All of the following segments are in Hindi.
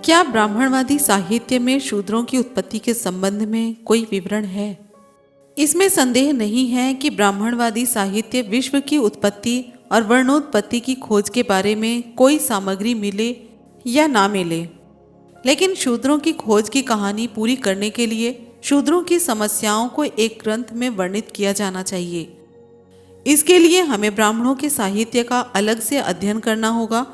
क्या ब्राह्मणवादी साहित्य में शूद्रों की उत्पत्ति के संबंध में कोई विवरण है? इसमें संदेह नहीं है कि ब्राह्मणवादी साहित्य विश्व की उत्पत्ति और वर्णोत्पत्ति की खोज के बारे में कोई सामग्री मिले या ना मिले, लेकिन शूद्रों की खोज की कहानी पूरी करने के लिए शूद्रों की समस्याओं को एक ग्रंथ में वर्णित किया जाना चाहिए। इसके लिए हमें ब्राह्मणों के साहित्य का अलग से अध्ययन करना होगा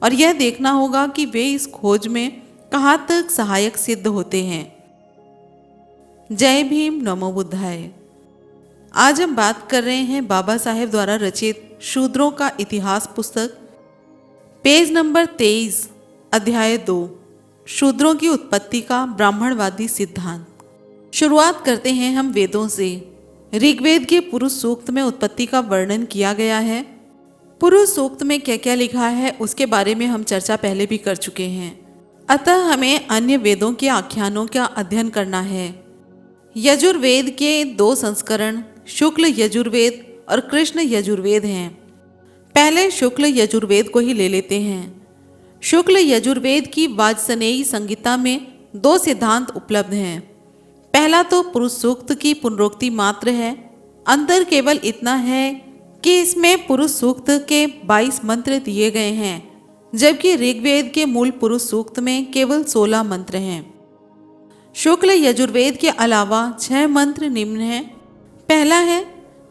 और यह देखना होगा कि वे इस खोज में कहाँ तक सहायक सिद्ध होते हैं। जय भीम, नमो बुद्धाय। आज हम बात कर रहे हैं बाबा साहेब द्वारा रचित शूद्रों का इतिहास पुस्तक, पेज नंबर 23, अध्याय 2, शूद्रों की उत्पत्ति का ब्राह्मणवादी सिद्धांत। शुरुआत करते हैं हम वेदों से। ऋग्वेद के पुरुष सूक्त में उत्पत्ति का वर्णन किया गया है। पुरुष सूक्त में क्या क्या लिखा है उसके बारे में हम चर्चा पहले भी कर चुके हैं, अतः हमें अन्य वेदों के आख्यानों का अध्ययन करना है। यजुर्वेद के 2 संस्करण शुक्ल यजुर्वेद और कृष्ण यजुर्वेद हैं। पहले शुक्ल यजुर्वेद को ही ले लेते हैं। शुक्ल यजुर्वेद की वाजसनेयी संहिता में 2 सिद्धांत उपलब्ध हैं। पहला तो पुरुष सूक्त की पुनरोक्ति मात्र है। अंतर केवल इतना है कि इसमें पुरुष सूक्त के 22 मंत्र दिए गए हैं, जबकि ऋग्वेद के मूल पुरुष सूक्त में केवल 16 मंत्र हैं। शुक्ल यजुर्वेद के अलावा 6 मंत्र निम्न हैं। पहला है,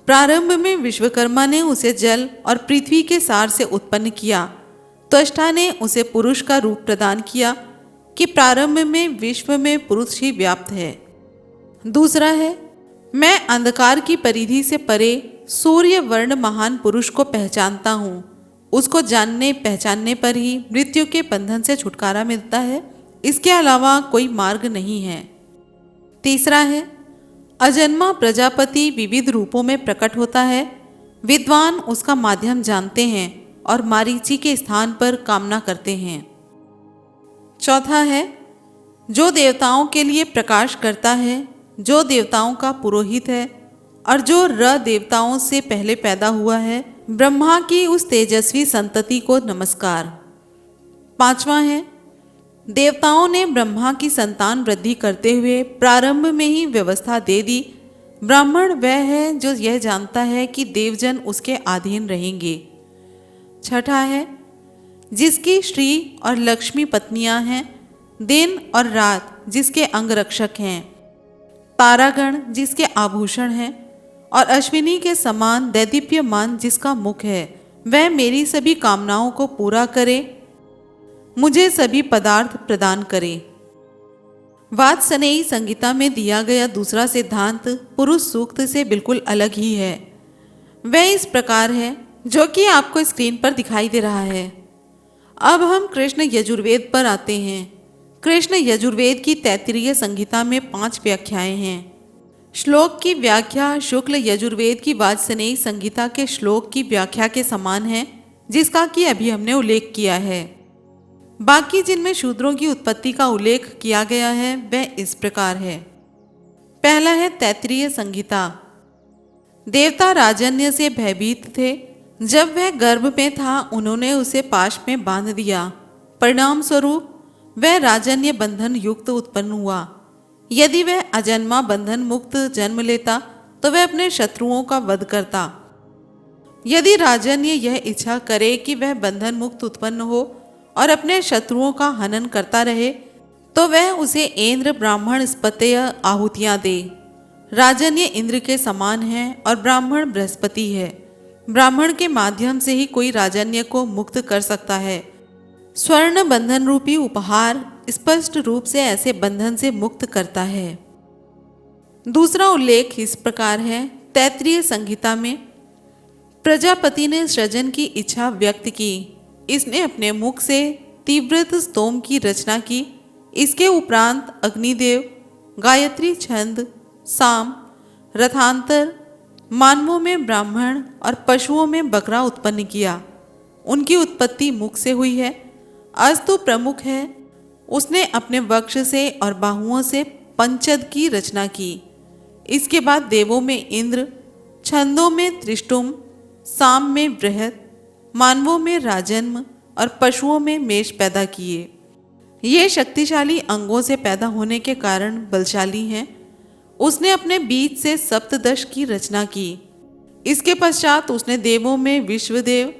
प्रारंभ में विश्वकर्मा ने उसे जल और पृथ्वी के सार से उत्पन्न किया। त्वष्टा ने उसे पुरुष का रूप प्रदान किया कि प्रारंभ में विश्व में पुरुष ही व्याप्त है। दूसरा है, मैं अंधकार की परिधि से परे सूर्य वर्ण महान पुरुष को पहचानता हूँ। उसको जानने पहचानने पर ही मृत्यु के बंधन से छुटकारा मिलता है, इसके अलावा कोई मार्ग नहीं है। तीसरा है, अजन्मा प्रजापति विविध रूपों में प्रकट होता है। विद्वान उसका माध्यम जानते हैं और मारीची के स्थान पर कामना करते हैं। चौथा है, जो देवताओं के लिए प्रकाश करता है, जो देवताओं का पुरोहित है और जो र देवताओं से पहले पैदा हुआ है, ब्रह्मा की उस तेजस्वी संतति को नमस्कार। पांचवा है, देवताओं ने ब्रह्मा की संतान वृद्धि करते हुए प्रारंभ में ही व्यवस्था दे दी। ब्राह्मण वह है जो यह जानता है कि देवजन उसके अधीन रहेंगे। छठा है, जिसकी श्री और लक्ष्मी पत्नियां हैं, दिन और रात जिसके अंगरक्षक हैं, तारागण जिसके आभूषण हैं और अश्विनी के समान दैदीप्यमान जिसका मुख है, वह मेरी सभी कामनाओं को पूरा करे, मुझे सभी पदार्थ प्रदान करे। वाजसनेयी संहिता में दिया गया दूसरा सिद्धांत पुरुष सूक्त से बिल्कुल अलग ही है। वह इस प्रकार है, जो कि आपको स्क्रीन पर दिखाई दे रहा है। अब हम कृष्ण यजुर्वेद पर आते हैं। कृष्ण यजुर्वेद की तैत्तिरीय संहिता में 5 व्याख्याएं हैं। श्लोक की व्याख्या शुक्ल यजुर्वेद की वाजसनेयी संहिता के श्लोक की व्याख्या के समान है, जिसका कि अभी हमने उल्लेख किया है। बाकी जिनमें शूद्रों की उत्पत्ति का उल्लेख किया गया है वह इस प्रकार है। पहला है तैत्तिरीय संहिता। देवता राजन्य से भयभीत थे। जब वह गर्भ में था उन्होंने उसे पाश में बांध दिया। परिणाम स्वरूप वह राजन्य बंधन युक्त उत्पन्न हुआ। यदि वह अजन्मा बंधन मुक्त जन्म लेता तो वह अपने शत्रुओं का वध करता। यदि राजन्य यह इच्छा करे कि वह बंधन मुक्त उत्पन्न हो और अपने शत्रुओं का हनन करता रहे, तो वह उसे इंद्र ब्राह्मण स्पत्य आहुतियां दे। राजन्य इंद्र के समान है और ब्राह्मण बृहस्पति है। ब्राह्मण के माध्यम से ही कोई राजन्य को मुक्त कर सकता है। स्वर्ण बंधन रूपी उपहार स्पष्ट रूप से ऐसे बंधन से मुक्त करता है। दूसरा उल्लेख इस प्रकार है। तैत्तिरीय संहिता में प्रजापति ने सृजन की इच्छा व्यक्त की। इसने अपने मुख से तीव्रत स्तोम की रचना की। इसके उपरांत अग्निदेव, गायत्री छंद, साम, रथांतर, मानवों में ब्राह्मण और पशुओं में बकरा उत्पन्न किया। उनकी उत्पत्ति मुख से हुई है। अस्तु प्रमुख है। उसने अपने वक्ष से और बाहुओं से पंचद की रचना की। इसके बाद देवों में इंद्र, छंदों में त्रिष्टुम, साम में बृहत, मानवों में राजन्म और पशुओं में मेष पैदा किए। ये शक्तिशाली अंगों से पैदा होने के कारण बलशाली हैं। उसने अपने बीज से सप्तदश की रचना की। इसके पश्चात उसने देवों में विश्वदेव,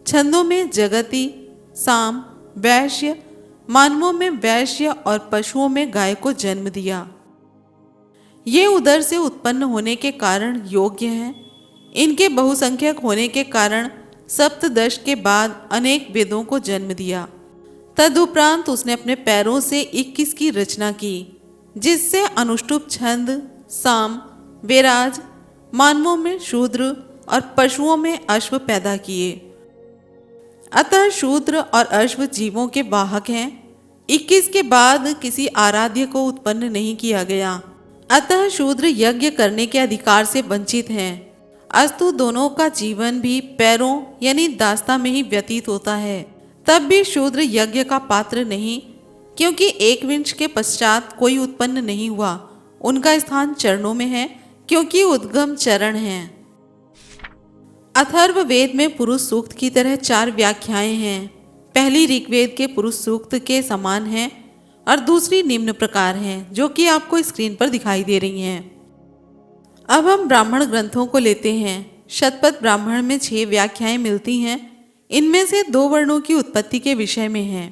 छंदों में जगति, साम, वैश्य, मानवों में वैश्य और पशुओं में गाय को जन्म दिया। ये उदर से उत्पन्न होने के कारण योग्य हैं। इनके बहुसंख्यक होने के कारण सप्तदश के बाद अनेक वेदों को जन्म दिया। तदुपरांत उसने अपने पैरों से 21 की रचना की, जिससे अनुष्टुप छंद, साम, वेराज, मानवों में शूद्र और पशुओं में अश्व पैदा किए। अतः शूद्र और अश्व जीवों के वाहक हैं। 21 के बाद किसी आराध्य को उत्पन्न नहीं किया गया। अतः शूद्र यज्ञ करने के अधिकार से वंचित हैं। अस्तु दोनों का जीवन भी पैरों यानी दास्ता में ही व्यतीत होता है। तब भी शूद्र यज्ञ का पात्र नहीं, क्योंकि एक विंश के पश्चात कोई उत्पन्न नहीं हुआ। उनका स्थान चरणों में है, क्योंकि उद्गम चरण हैं। अथर्व वेद में पुरुष सूक्त की तरह 4 व्याख्याएं हैं। पहली ऋग्वेद के पुरुष सूक्त के समान है और दूसरी निम्न प्रकार है, जो कि आपको स्क्रीन पर दिखाई दे रही हैं। अब हम ब्राह्मण ग्रंथों को लेते हैं। शतपथ ब्राह्मण में 6 व्याख्याएं मिलती हैं। इनमें से 2 वर्णों की उत्पत्ति के विषय में है।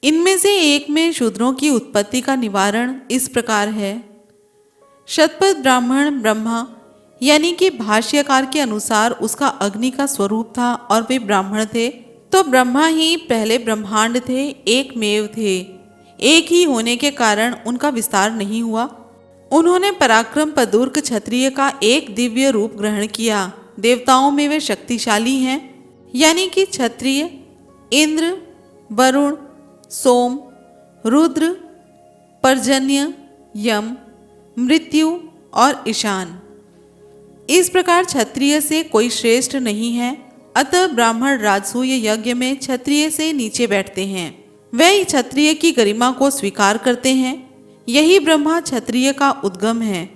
इनमें से एक में शूद्रों की उत्पत्ति का निवारण इस प्रकार है। शतपथ ब्राह्मण ब्रह्मा यानी कि भाष्यकार के अनुसार उसका अग्नि का स्वरूप था और वे ब्राह्मण थे, तो ब्रह्मा ही पहले ब्रह्मांड थे, एकमेव थे। एक ही होने के कारण उनका विस्तार नहीं हुआ। उन्होंने पराक्रम पदुर्क क्षत्रिय का एक दिव्य रूप ग्रहण किया। देवताओं में वे शक्तिशाली हैं, यानी कि क्षत्रिय, इंद्र, वरुण, सोम, रुद्र, पर्जन्य, यम, मृत्यु और ईशान। इस प्रकार क्षत्रिय से कोई श्रेष्ठ नहीं है। अतः ब्राह्मण राजसूय यज्ञ में क्षत्रिय से नीचे बैठते हैं। वे क्षत्रिय की गरिमा को स्वीकार करते हैं। यही ब्रह्मा क्षत्रिय का उद्गम है।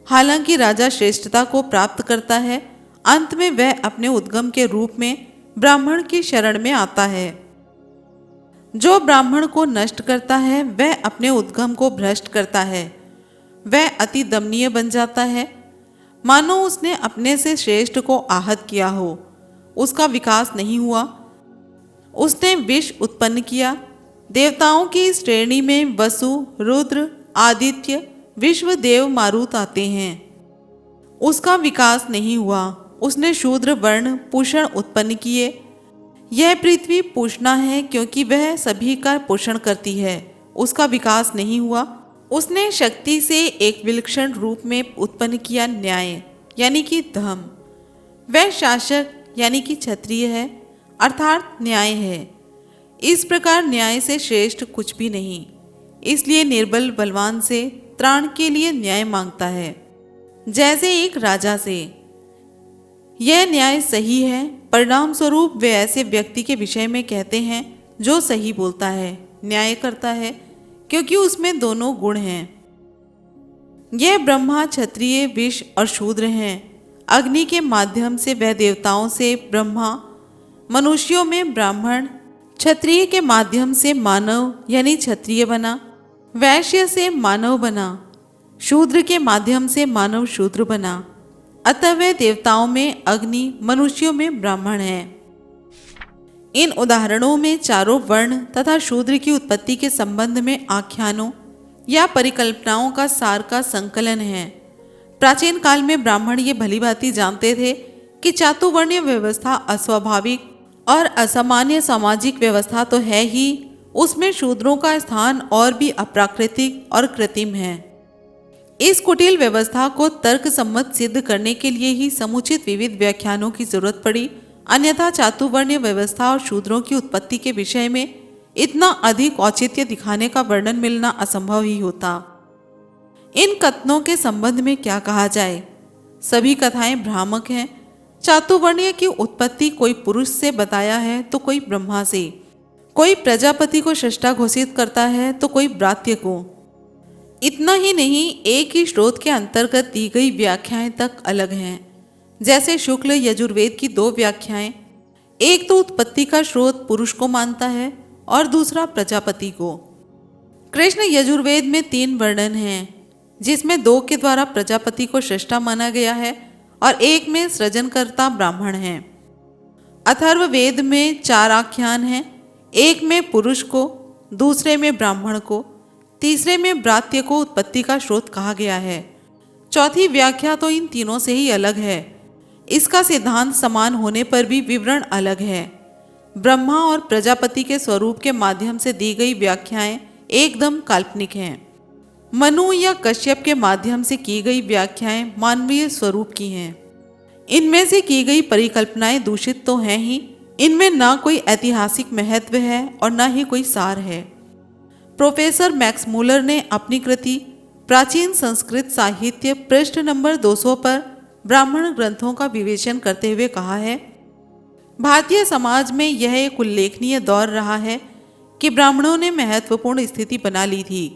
हालांकि राजा श्रेष्ठता को प्राप्त करता है, अंत में वह अपने उद्गम के रूप में ब्राह्मण की शरण में आता है। जो ब्राह्मण को नष्ट करता है वह अपने उद्गम को भ्रष्ट करता है। वह अति दमनीय बन जाता है, मानो उसने अपने से श्रेष्ठ को आहत किया हो। उसका विकास नहीं हुआ। उसने विष उत्पन्न किया। देवताओं की श्रेणी में वसु, रुद्र, आदित्य, विश्वदेव, मारुत आते हैं। उसका विकास नहीं हुआ। उसने शूद्र वर्ण पूषण उत्पन्न किए। यह पृथ्वी पूषणा है, क्योंकि वह सभी का पोषण करती है। उसका विकास नहीं हुआ। उसने शक्ति से एक विलक्षण रूप में उत्पन्न किया न्याय, यानी कि धम। वह शासक यानी कि क्षत्रिय है, अर्थात न्याय है। इस प्रकार न्याय से श्रेष्ठ कुछ भी नहीं। इसलिए निर्बल बलवान से त्राण के लिए न्याय मांगता है, जैसे एक राजा से। यह न्याय सही है। परिणाम स्वरूप वे ऐसे व्यक्ति के विषय में कहते हैं जो सही बोलता है, न्याय करता है, क्योंकि उसमें दोनों गुण हैं। यह ब्रह्मा क्षत्रिय, विष और शूद्र हैं। अग्नि के माध्यम से वह देवताओं से ब्रह्मा, मनुष्यों में ब्राह्मण, क्षत्रिय के माध्यम से मानव यानी क्षत्रिय बना, वैश्य से मानव बना, शूद्र के माध्यम से मानव शूद्र बना। अतः वह देवताओं में अग्नि, मनुष्यों में ब्राह्मण है। इन उदाहरणों में चारों वर्ण तथा शूद्र की उत्पत्ति के संबंध में आख्यानों या परिकल्पनाओं का सार का संकलन है। प्राचीन काल में ब्राह्मण ये भलीभांति जानते थे कि चातुर्वर्ण्य व्यवस्था अस्वाभाविक और असामान्य सामाजिक व्यवस्था तो है ही, उसमें शूद्रों का स्थान और भी अप्राकृतिक और कृत्रिम है। इस कुटिल व्यवस्था को तर्क सम्मत सिद्ध करने के लिए ही समुचित विविध व्याख्यानों की जरूरत पड़ी, अन्यथा चातुर्वर्ण्य व्यवस्था और शूद्रों की उत्पत्ति के विषय में इतना अधिक औचित्य दिखाने का वर्णन मिलना असंभव ही होता। इन कथनों के संबंध में क्या कहा जाए? सभी कथाएं भ्रामक हैं। चातुर्वर्ण्य की उत्पत्ति कोई पुरुष से बताया है तो कोई ब्रह्मा से, कोई प्रजापति को सृष्टा घोषित करता है तो कोई ब्रात्य को। इतना ही नहीं, एक ही स्रोत के अंतर्गत दी गई व्याख्याएं तक अलग हैं। जैसे शुक्ल यजुर्वेद की 2 व्याख्याएं, एक तो उत्पत्ति का स्रोत पुरुष को मानता है और दूसरा प्रजापति को। कृष्ण यजुर्वेद में 3 वर्णन हैं, जिसमें 2 के द्वारा प्रजापति को सृष्टा माना गया है और 1 में सृजनकर्ता ब्राह्मण हैं। अथर्ववेद में 4 आख्यान हैं, 1 में पुरुष को, दूसरे में ब्राह्मण को, तीसरे में ब्रात्य को उत्पत्ति का स्रोत कहा गया है। चौथी व्याख्या तो इन तीनों से ही अलग है। इसका सिद्धांत समान होने पर भी विवरण अलग है। ब्रह्मा और प्रजापति के स्वरूप के माध्यम से दी गई व्याख्याएं एकदम काल्पनिक हैं। मनु या कश्यप के माध्यम से की गई व्याख्याएं मानवीय स्वरूप की हैं। इनमें से की गई परिकल्पनाएं दूषित तो हैं ही, इनमें ना कोई ऐतिहासिक महत्व है और ना ही कोई सार है। प्रोफेसर मैक्स मूलर ने अपनी कृति प्राचीन संस्कृत साहित्य पृष्ठ नंबर 200 पर ब्राह्मण ग्रंथों का विवेचन करते हुए कहा है, भारतीय समाज में यह एक उल्लेखनीय दौर रहा है कि ब्राह्मणों ने महत्वपूर्ण स्थिति बना ली थी,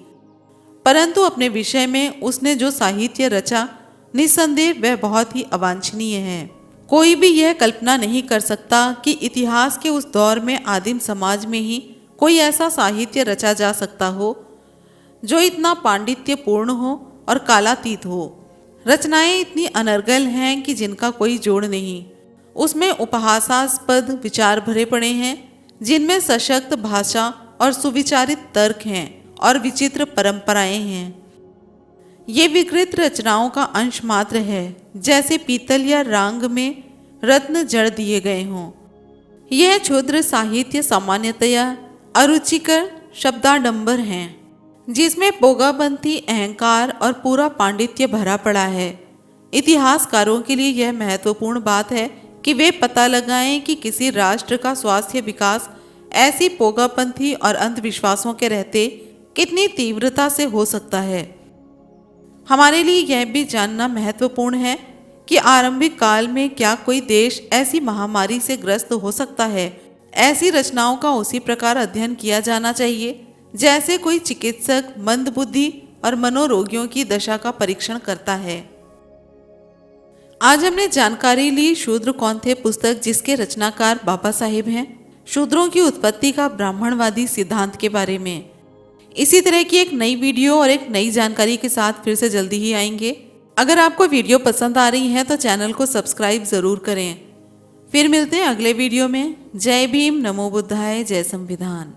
परंतु अपने विषय में उसने जो साहित्य रचा निस्संदेह वह बहुत ही अवांछनीय है। कोई भी यह कल्पना नहीं कर सकता कि इतिहास के उस दौर में आदिम समाज में ही कोई ऐसा साहित्य रचा जा सकता हो जो इतना पांडित्यपूर्ण हो और कालातीत हो। रचनाएं इतनी अनर्गल हैं कि जिनका कोई जोड़ नहीं। उसमें उपहासास्पद विचार भरे पड़े हैं, जिनमें सशक्त भाषा और सुविचारित तर्क हैं और विचित्र परंपराएं हैं। ये विकृत रचनाओं का अंश मात्र है, जैसे पीतल या रांग में रत्न जड़ दिए गए हों। यह क्षुद्र साहित्य सामान्यतया अरुचिकर शब्दाडंबर हैं, जिसमें पोगापंथी अहंकार और पूरा पांडित्य भरा पड़ा है। इतिहासकारों के लिए यह महत्वपूर्ण बात है कि वे पता लगाएं कि किसी राष्ट्र का स्वास्थ्य विकास ऐसी पोगापंथी और अंधविश्वासों के रहते कितनी तीव्रता से हो सकता है। हमारे लिए यह भी जानना महत्वपूर्ण है कि आरंभिक काल में क्या कोई देश ऐसी महामारी से ग्रस्त हो सकता है। ऐसी रचनाओं का उसी प्रकार अध्ययन किया जाना चाहिए जैसे कोई चिकित्सक मंदबुद्धि और मनोरोगियों की दशा का परीक्षण करता है। आज हमने जानकारी ली शूद्र कौन थे पुस्तक, जिसके रचनाकार बाबा साहेब हैं, शूद्रों की उत्पत्ति का ब्राह्मणवादी सिद्धांत के बारे में। इसी तरह की एक नई वीडियो और एक नई जानकारी के साथ फिर से जल्दी ही आएंगे। अगर आपको वीडियो पसंद आ रही है तो चैनल को सब्सक्राइब जरूर करें। फिर मिलते हैं अगले वीडियो में। जय भीम, नमो बुद्धाय, जय संविधान।